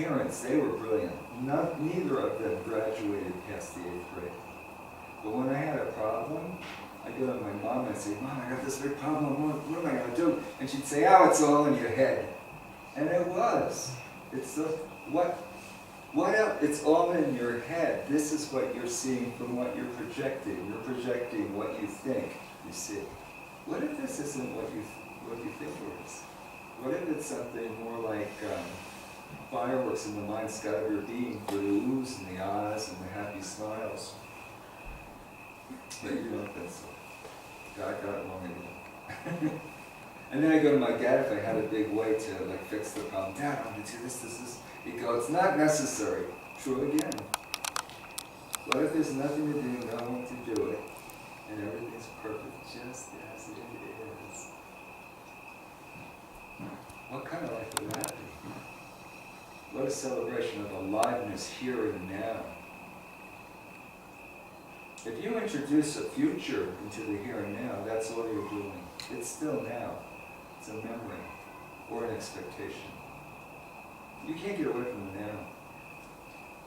parents, they were brilliant. Neither of them graduated past the 8th grade. But when I had a problem, I go to my mom and I say, Mom, I got this big problem, what am I going to do? And she'd say, oh, it's all in your head. And it was. It's the, what else? It's all in your head. This is what you're seeing from what you're projecting. You're projecting what you think you see. What if this isn't what you think it is? What if it's something more like fireworks in the mind sky of your being for the oohs and the ahs and the happy smiles? But you don't think so. God got it wrong again. And then I go to my dad if I had a big way to like fix the problem. Dad, I'm going to do this. He'd go, it's not necessary. True again. What if there's nothing to do, no one to do it, and everything's perfect just as it is? What kind of life would that be? What a celebration of aliveness here and now. If you introduce a future into the here and now, that's all you're doing. It's still now. It's a memory or an expectation. You can't get away from the now.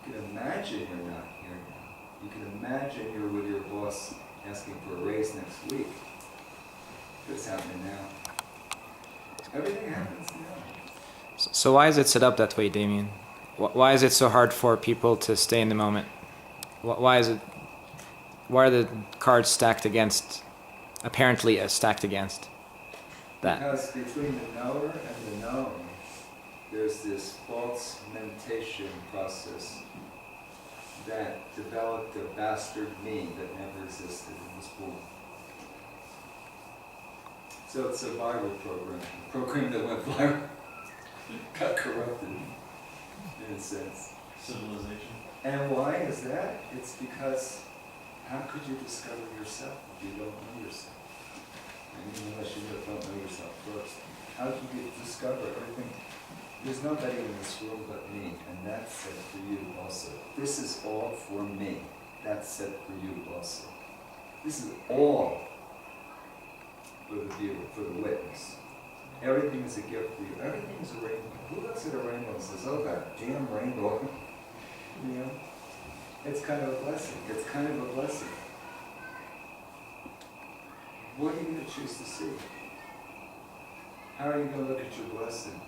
You can imagine you're not here now. You can imagine you're with your boss asking for a raise next week. But it's happening now. Everything happens now. So why is it set up that way, Damien? Why is it so hard for people to stay in the moment? Why are the cards stacked against, apparently stacked against that? Because between the knower and the known, there's this false mentation process that developed a bastard me that never existed and was born. So it's a viral program, a program that went viral, got corrupted in a sense. Civilization. And why is that? It's because how could you discover yourself if you don't know yourself? I mean, unless you don't know yourself first. How do you discover everything? There's nobody in this world but me, and that's said for you also. This is all for me. That's said for you also. This is all for the viewer, for the witness. Everything is a gift for you. Everything is a rainbow. Who looks at a rainbow and says, oh, that damn rainbow? You know? It's kind of a blessing. It's kind of a blessing. What are you going to choose to see? How are you going to look at your blessing?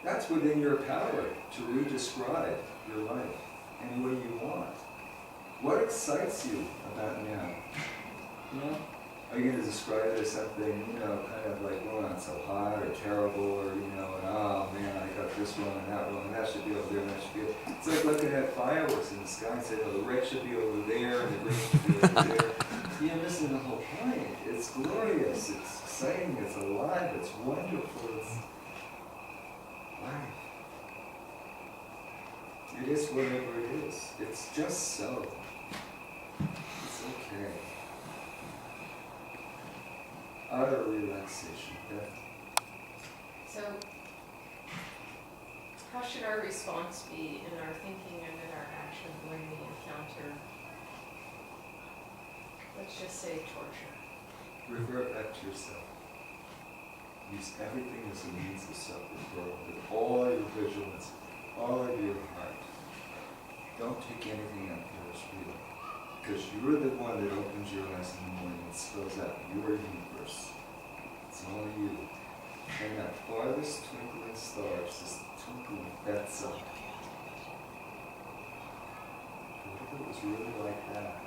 That's within your power to re-describe your life any way you want. What excites you about now? You know? Are you going to describe it as something, you know, kind of like, oh, not so hot or terrible, or, you know, and oh man, I got this wrong and that wrong, and that should be over there, and that should be over there. It's like looking at fireworks in the sky and saying, oh, the red should be over there, and the green should be over there. You're missing the whole point. It's glorious, it's exciting, it's alive, it's wonderful, it's life. It is whatever it is. It's just so. It's okay. Utter relaxation. So, how should our response be in our thinking and in our action when we encounter, let's just say, torture? Revert back to yourself. Use everything as a means of self-referral with all your vigilance, all of your heart. Don't take anything out there as real. Because you're the one that opens your eyes in the morning and spills out your universe. It's all you. And that farthest twinkling star is just twinkling that sun. What if it was really like that?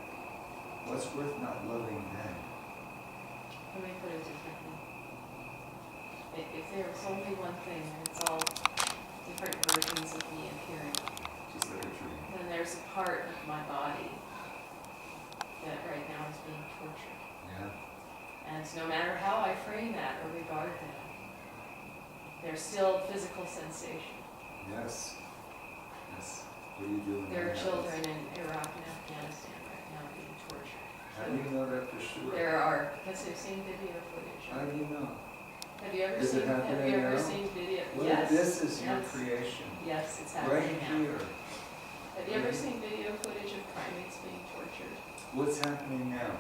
What's worth not loving then? Let me put it differently. If there was only one thing, and it's all different versions of me appearing, Just like a dream. then there's a part of my body that right now is being tortured. Yeah. And no matter how I frame that or regard that, there's still physical sensation. Yes. Yes. What are you doing? There are children in Iraq and Afghanistan right now being tortured. How do you know that for sure? There are, because I've seen video footage. How do you know? Have you ever Is it seen? Have happening you ever now? seen video? Well, Yes. this is your Yes. creation. Yes, it's Right happening now. here. Have you ever seen video footage of primates being tortured? What's happening now?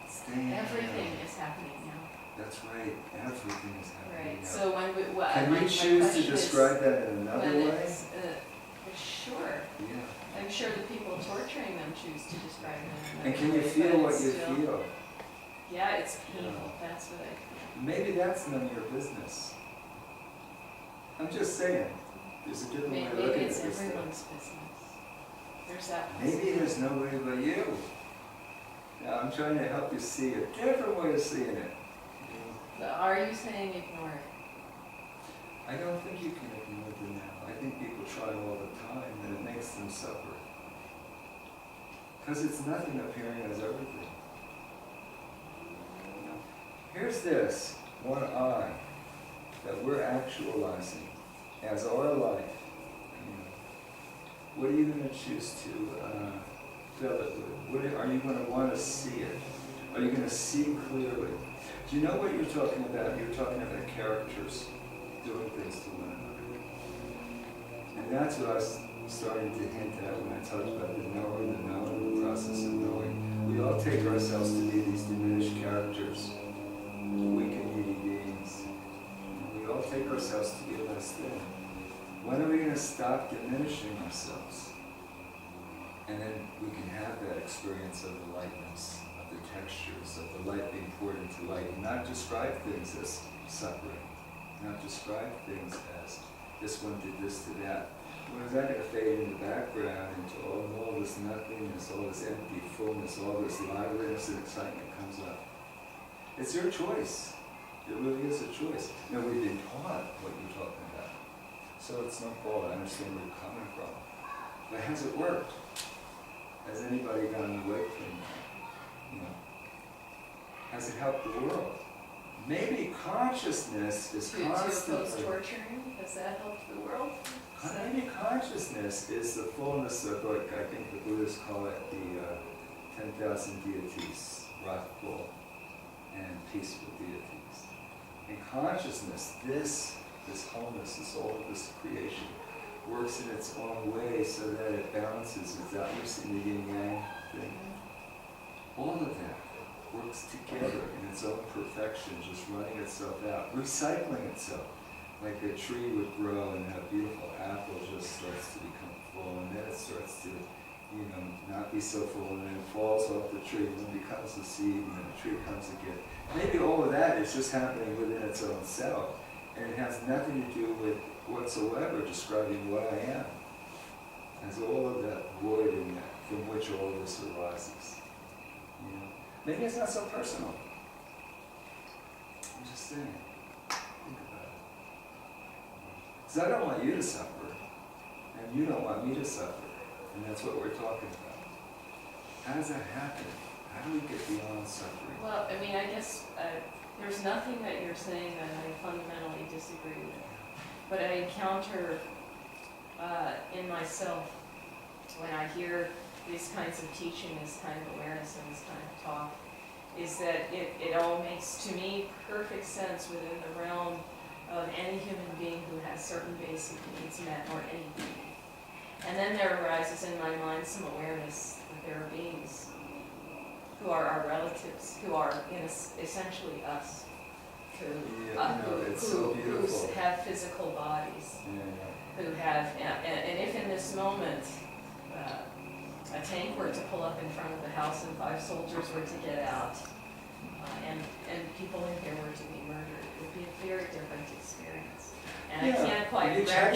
Staying Everything now. is happening now. That's right, everything is happening Right, now. so when we, well, Can my you choose to question is, describe that in another when way? it's, sure, Yeah. I'm sure the people torturing them choose to describe it in And another can you way, feel but what it's you still- feel? Yeah, it's painful, that's what I feel. Maybe that's none of your business. I'm just saying, there's a different way of Maybe looking at it's this stuff. everyone's business. There's that Maybe possibility. there's nobody but you. Now, I'm trying to help you see a different way of seeing it. But are you saying ignore it? I don't think you can ignore them now. I think people try all the time and it makes them suffer. Because it's nothing appearing as everything. Here's this one I that we're actualizing as our life. What are you going to choose to fill it with? Are you going to want to see it? Are you going to see clearly? Do you know what you're talking about? You're talking about characters doing things to one another. And that's what I was starting to hint at when I talked about the knowing, the process of knowing. We all take ourselves to be these diminished characters, weak and needy beings. We all take ourselves to be less than. When are we going to stop diminishing ourselves? And then we can have that experience of the lightness, of the textures, of the light being poured into light, and not describe things as suffering, not describe things as this one did this to that. When is that going to fade in the background into all this nothingness, all this empty fullness, all this liveliness and excitement comes up? It's your choice. It really is a choice. Now, we've been taught what you're talking about. So it's no fault. I understand where you're coming from. But has it worked? Has anybody gotten away from that? Has it helped the world? Maybe consciousness is To oppose constantly... torturing, has that helped the world? Maybe consciousness is the fullness of what I think the Buddhists call it the 10,000 deities, wrathful and peaceful deities. In consciousness, this wholeness, all of this creation, works in its own way so that it balances itself. You've seen the yin-yang thing. All of that works together in its own perfection, just running itself out, recycling itself. Like a tree would grow and a beautiful apple just starts to become full, and then it starts to, not be so full, and then it falls off the tree, and then becomes a seed, and then the tree comes again. Maybe all of that is just happening within its own self, and it has nothing to do with whatsoever describing what I am. There's all of that void in that from which all of this arises. Maybe it's not so personal. I'm just saying. Think about it. Because I don't want you to suffer, and you don't want me to suffer, and that's what we're talking about. How does that happen? How do we get beyond suffering? Well, I mean, I guess there's nothing that you're saying that I fundamentally disagree with. But I encounter in myself, when I hear these kinds of teaching, this kind of awareness, and this kind of talk, is that it all makes, to me, perfect sense within the realm of any human being who has certain basic needs met, or any being. And then there arises in my mind some awareness that there are beings who are our relatives, who are essentially us, who have physical bodies, who have, and if in this moment a tank were to pull up in front of the house and 5 soldiers were to get out, and people in here were to be murdered, it would be a very different experience. And I can't quite reconcile.